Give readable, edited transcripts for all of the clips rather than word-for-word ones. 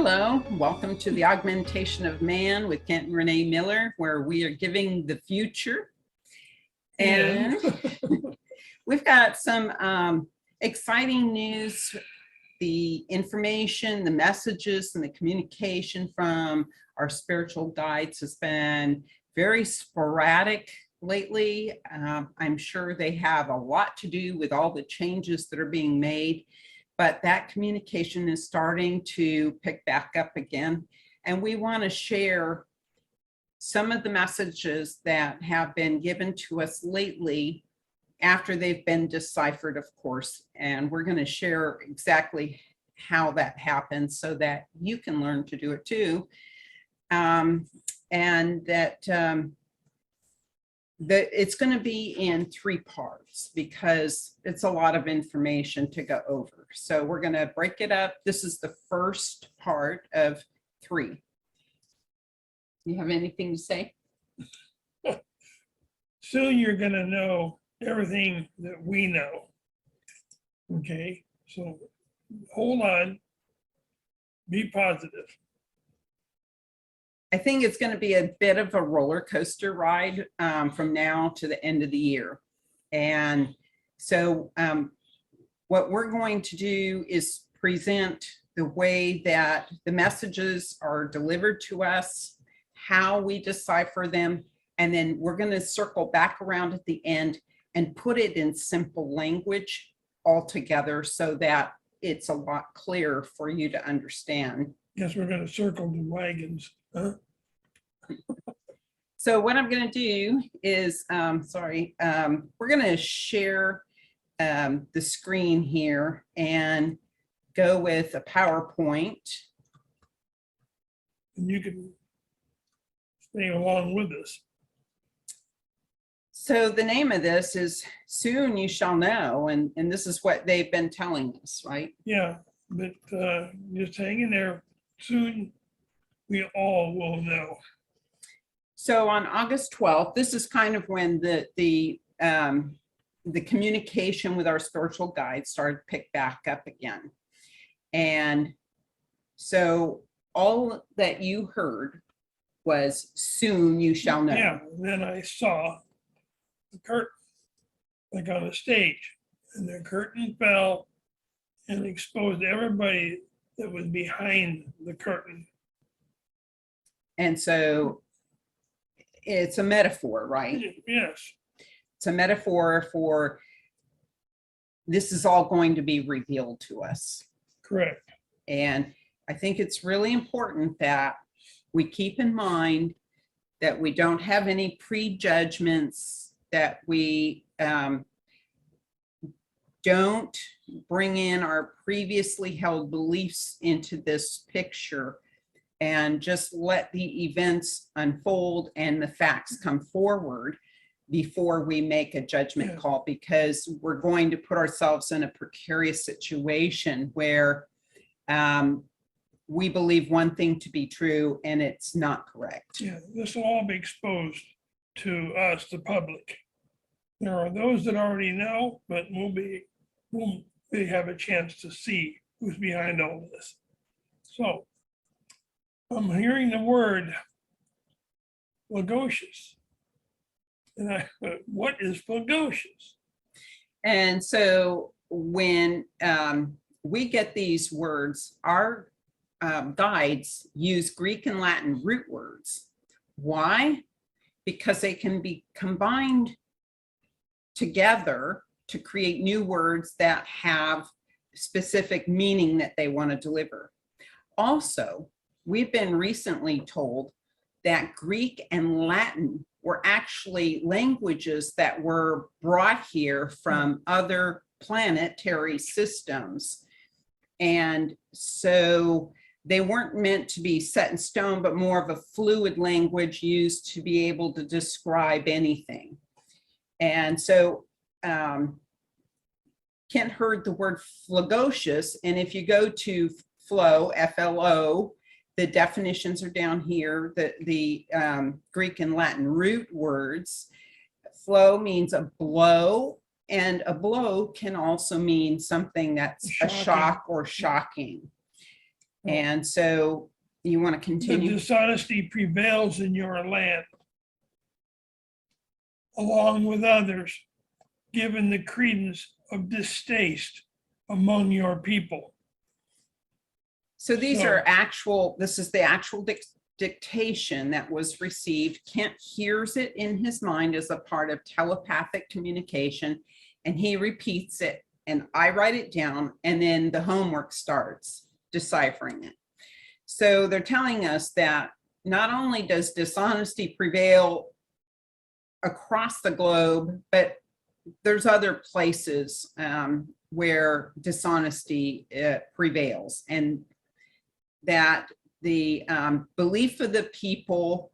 Hello, welcome to the Augmentation of Man with Kent and Renee Miller, where we are giving the future. And we've got some exciting news. The information, the messages, and the communication from our spiritual guides has been very sporadic lately. I'm sure they have a lot to do with all the changes that are being made, but that communication is starting to pick back up again. And we want to share some of the messages that have been given to us lately after they've been deciphered, of course. And we're going to share exactly how that happens so that you can learn to do it too. And that it's going to be in 3 parts because it's a lot of information to go over. So we're going to break it up. This is the first part of 3. You have anything to say? Soon you're going to know everything that we know. Okay, so hold on, be positive. I think it's going to be a bit of a roller coaster ride from now to the end of the year. And so what we're going to do is present the way that the messages are delivered to us, how we decipher them, and then we're going to circle back around at the end and put it in simple language all together so that it's a lot clearer for you to understand. Yes, we're going to circle the wagons. Huh? So what I'm going to do is, we're going to share the screen here and go with a PowerPoint. And you can stay along with us. So the name of this is Soon You Shall Know, and this is what they've been telling us, right? Yeah, but just hang in there. Soon we all will know. So on August 12th, this is kind of when the communication with our spiritual guides started to pick back up again. And so all that you heard was soon you shall know. Yeah, and then I saw the curtain, like on a stage, and the curtain fell and exposed everybody that was behind the curtain. And so it's a metaphor, right? Yes. It's a metaphor for this is all going to be revealed to us. Correct. And I think it's really important that we keep in mind that we don't have any prejudgments, that we don't bring in our previously held beliefs into this picture, and just let the events unfold and the facts come forward before we make a judgment call, because we're going to put ourselves in a precarious situation where we believe one thing to be true and it's not correct. Yeah, this will all be exposed to us, the public. There are those that already know, but we'll have a chance to see who's behind all this. So I'm hearing the word flagocious. And what is flagocious? And so when we get these words, our guides use Greek and Latin root words. Why? Because they can be combined together to create new words that have specific meaning that they want to deliver. Also, we've been recently told that Greek and Latin were actually languages that were brought here from other planetary systems. And so they weren't meant to be set in stone, but more of a fluid language used to be able to describe anything. And so Kent heard the word flagocious, and if you go to flow, F-L-O, the definitions are down here, the Greek and Latin root words. Flow means a blow, and a blow can also mean something that's a shock or shocking. And so you want to The continue. dishonesty prevails in your land, along with others, given the credence of distaste among your people. So these So- are actual, this is the actual dictation that was received. Kent hears it in his mind as a part of telepathic communication, and he repeats it, and I write it down, and then the homework starts deciphering it. So they're telling us that not only does dishonesty prevail across the globe, but there's other places where dishonesty prevails, and that the belief of the people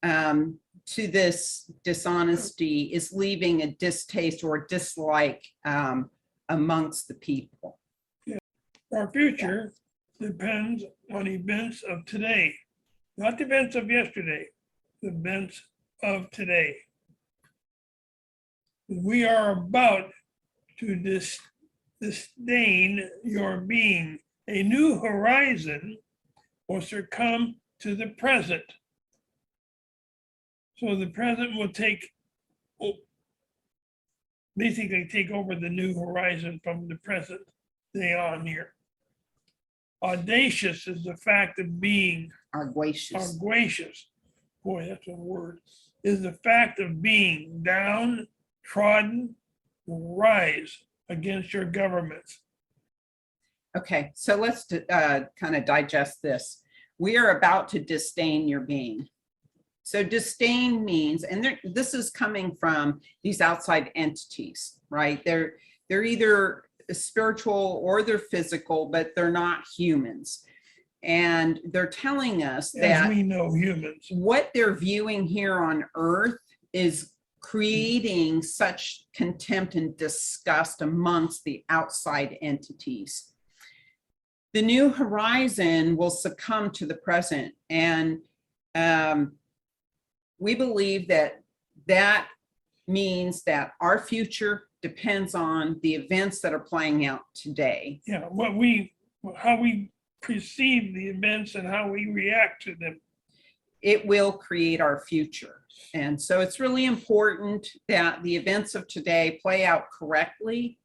to this dishonesty is leaving a distaste or dislike amongst the people. Our future depends on events of today, not the events of yesterday, the events of today. We are about to disdain your being. A new horizon will succumb to the present. So the present will basically take over the new horizon from the present day on here. Audacious is the fact of being. Arguacious. Arguacious, boy, that's a word, is the fact of being downtrodden, will rise against your governments. Okay, so let's kind of digest this. We are about to disdain your being. So disdain means, and this is coming from these outside entities, right? They're either spiritual or they're physical, but they're not humans. And they're telling us As that we know, humans. what they're viewing here on earth is creating such contempt and disgust amongst the outside entities. The new horizon will succumb to the present. And we believe that that means that our future depends on the events that are playing out today. Yeah, how we perceive the events and how we react to them. It will create our future. And so it's really important that the events of today play out correctly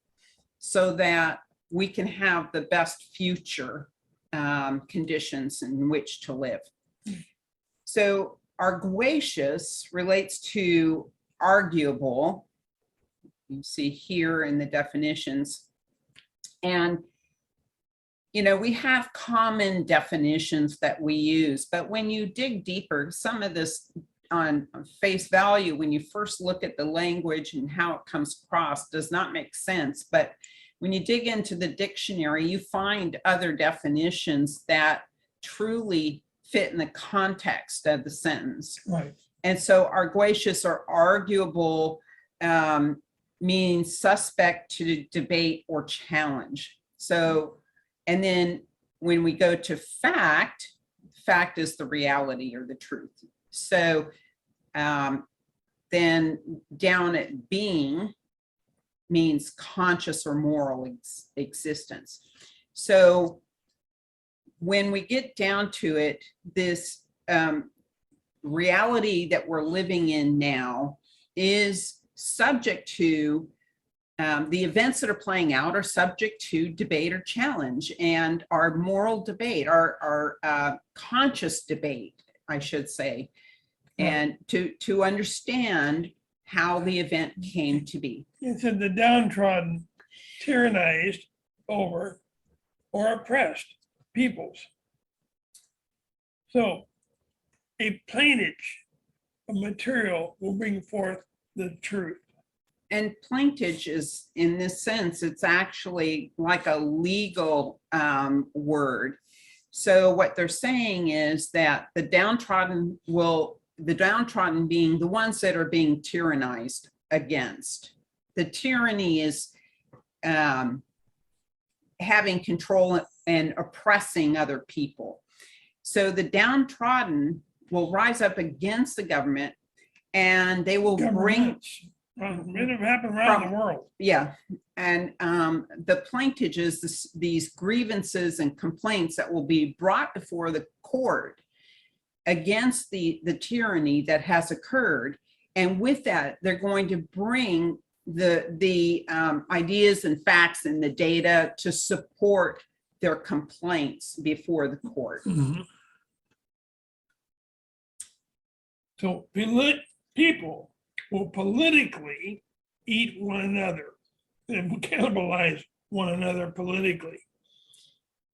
so that we can have the best future conditions in which to live. So arguacious relates to arguable. You see here in the definitions. And, you know, we have common definitions that we use, but when you dig deeper, some of this on face value, when you first look at the language and how it comes across, does not make sense. But when you dig into the dictionary, you find other definitions that truly fit in the context of the sentence. Right. And so arguacious or arguable means suspect to debate or challenge. So, and then when we go to fact, fact is the reality or the truth. So then down at being means conscious or moral existence. So when we get down to it, this reality that we're living in now is subject to the events that are playing out are subject to debate or challenge, and our moral debate, our conscious debate, I should say, and to understand how the event came to be. It said the downtrodden, tyrannized over, or oppressed peoples. So a plainage of material will bring forth the truth. And plaintage is, in this sense, it's actually like a legal word. So what they're saying is that the downtrodden being the ones that are being tyrannized against. The tyranny is having control and oppressing other people. So the downtrodden will rise up against the government, and they will bring, Governments. It have happened around the world. Yeah, and the plaintiff is these grievances and complaints that will be brought before the court against the tyranny that has occurred. And with that, they're going to bring the ideas and facts and the data to support their complaints before the court. So people will politically eat one another and cannibalize one another politically.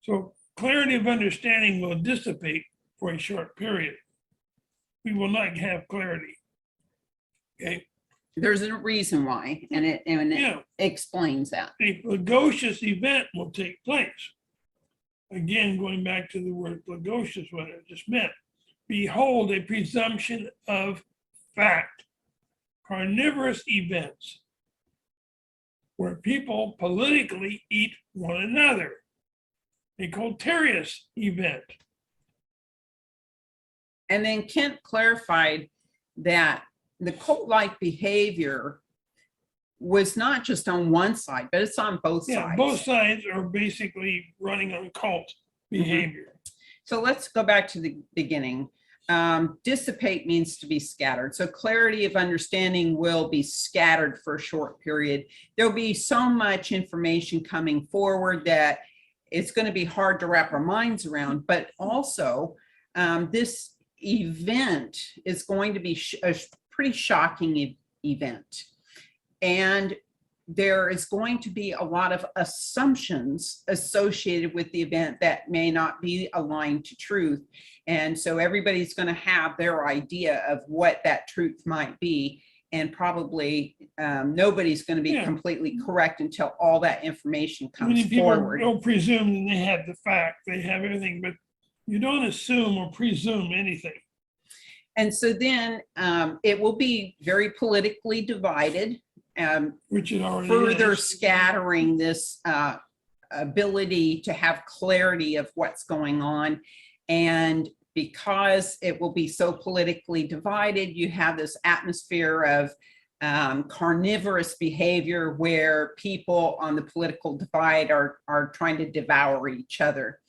So clarity of understanding will dissipate for a short period. We will not have clarity. Okay. There's a reason why, and it explains that. A flagitious event will take place. Again, going back to the word flagitious, what it just meant. Behold, a presumption of fact. Carnivorous events where people politically eat one another. A culturious event. And then Kent clarified that the cult-like behavior was not just on one side, but it's on both sides. Both sides are basically running on cult behavior. So let's go back to the beginning. Dissipate means to be scattered. So clarity of understanding will be scattered for a short period. There'll be so much information coming forward that it's going to be hard to wrap our minds around, but also this event is going to be a pretty shocking event. And there is going to be a lot of assumptions associated with the event that may not be aligned to truth. And so everybody's going to have their idea of what that truth might be. And probably nobody's going to be completely correct until all that information comes forward. People don't presume that they have the fact, they have everything, but you don't assume or presume anything. And so then it will be very politically divided, which it already further is. Scattering this ability to have clarity of what's going on. And because it will be so politically divided, you have this atmosphere of carnivorous behavior where people on the political divide are trying to devour each other.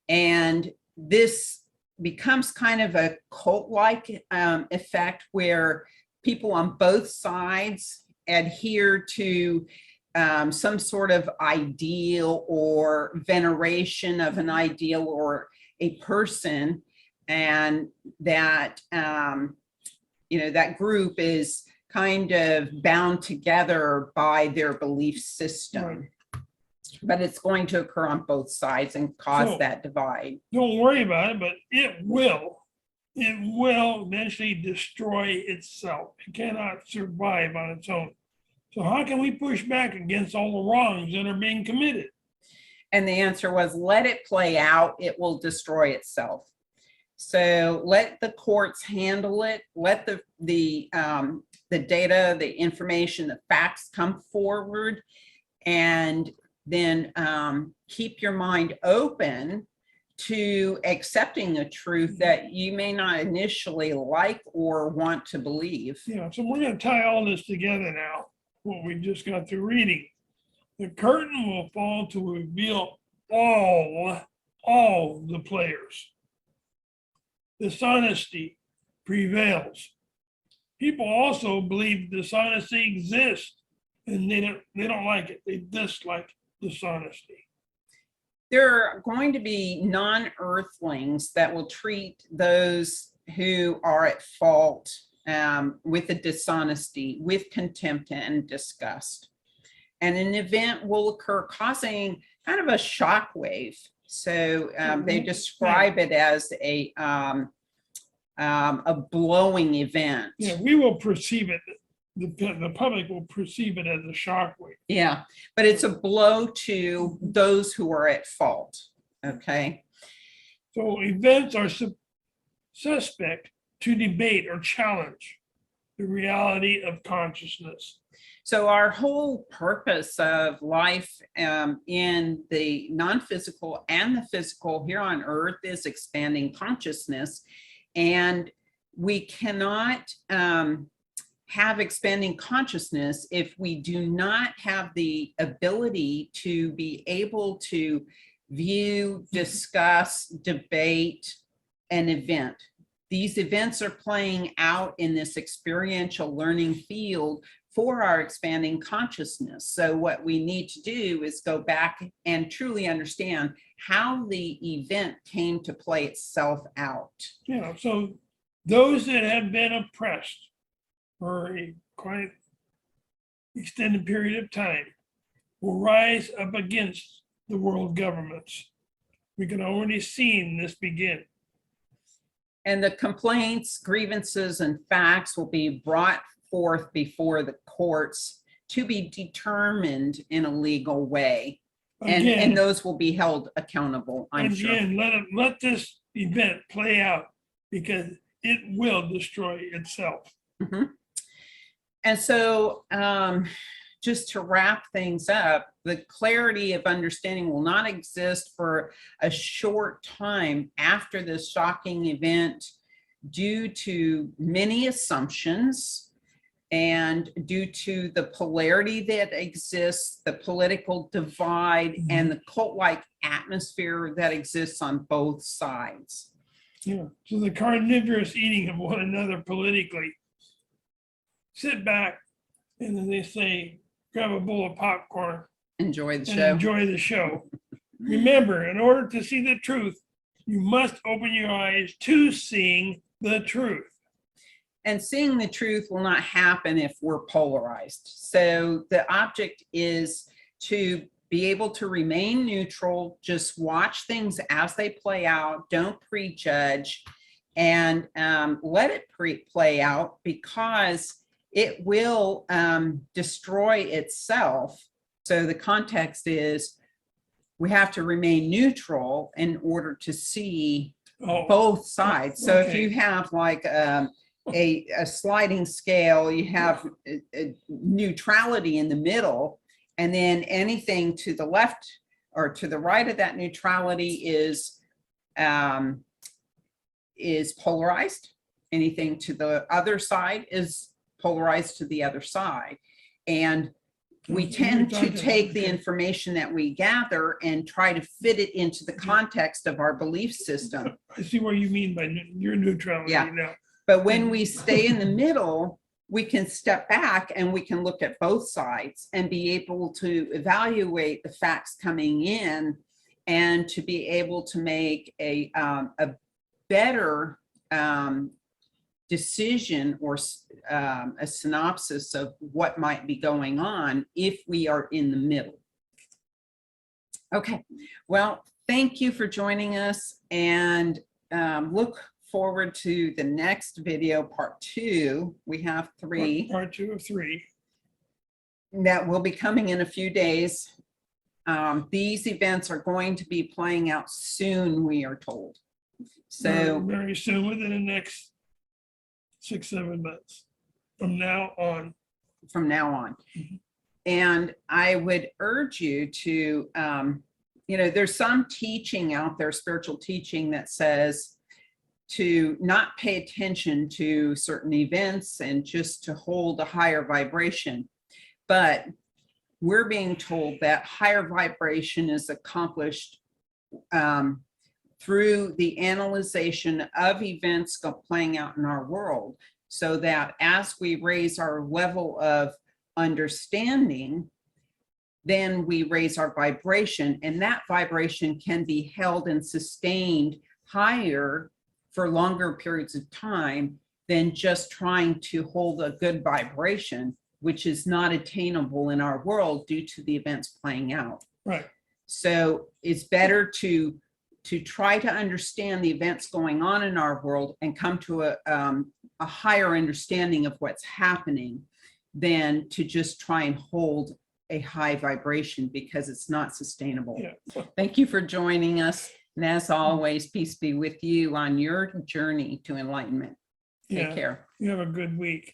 And this becomes kind of a cult-like effect where people on both sides adhere to some sort of ideal or veneration of an ideal or a person, and that that group is kind of bound together by their belief system. Right. But it's going to occur on both sides and cause that divide. Don't worry about it, but it will eventually destroy itself. It cannot survive on its own. So how can we push back against all the wrongs that are being committed? And the answer was, let it play out. It will destroy itself. So let the courts handle it. Let the data, the information, the facts come forward, and then keep your mind open to accepting a truth that you may not initially like or want to believe. Yeah, so we're going to tie all this together now, what we just got through reading. The curtain will fall to reveal all the players. Dishonesty prevails. People also believe dishonesty exists, and they don't like it. They dislike dishonesty. There are going to be non-earthlings that will treat those who are at fault with the dishonesty with contempt and disgust. And an event will occur causing kind of a shock wave. So they describe it as a blowing event. Yeah, we will perceive it. The public will perceive it as a shock wave. Yeah, but it's a blow to those who are at fault. Okay. So events are suspect to debate or challenge the reality of consciousness. So our whole purpose of life in the non-physical and the physical here on Earth is expanding consciousness, and we cannot have expanding consciousness if we do not have the ability to be able to view, discuss, debate an event. These events are playing out in this experiential learning field for our expanding consciousness. So what we need to do is go back and truly understand how the event came to play itself out. Yeah, so those that have been oppressed for a quite extended period of time will rise up against the world governments. We can already see this begin. And the complaints, grievances, and facts will be brought forth before the courts to be determined in a legal way. Again, And those will be held accountable, I'm sure. again, let this event play out, because it will destroy itself. Mhm. And so just to wrap things up, the clarity of understanding will not exist for a short time after this shocking event due to many assumptions and due to the polarity that exists, the political divide, and the cult-like atmosphere that exists on both sides. Yeah, so the carnivorous eating of one another politically. Sit back, and then they say, grab a bowl of popcorn Enjoy the and show. enjoy the show. Remember, in order to see the truth, you must open your eyes to seeing the truth. And seeing the truth will not happen if we're polarized. So the object is to be able to remain neutral, just watch things as they play out, don't prejudge, and let it play out, because it will destroy itself. So the context is we have to remain neutral in order to see both sides. So if you have like a sliding scale, you have a neutrality in the middle, and then anything to the left or to the right of that neutrality is polarized. Anything to the other side is polarized to the other side. And we tend to take the information that we gather and try to fit it into the context of our belief system. I see what you mean by your neutrality now. But when we stay in the middle, we can step back and we can look at both sides and be able to evaluate the facts coming in, and to be able to make a better decision or a synopsis of what might be going on if we are in the middle. Okay, well, thank you for joining us, and look forward to the next video, part 2. We have 3. Part 2 of 3. That will be coming in a few days. These events are going to be playing out soon, we are told. So very soon, within the next 6-7 months from now on. And I would urge you to, there's some teaching out there, spiritual teaching, that says to not pay attention to certain events and just to hold a higher vibration. But we're being told that higher vibration is accomplished through the analyzation of events playing out in our world, so that as we raise our level of understanding, then we raise our vibration, and that vibration can be held and sustained higher for longer periods of time than just trying to hold a good vibration, which is not attainable in our world due to the events playing out. Right. So it's better to try to understand the events going on in our world and come to a higher understanding of what's happening than to just try and hold a high vibration, because it's not sustainable. Yeah. Thank you for joining us. And as always, peace be with you on your journey to enlightenment. Take care. You have a good week.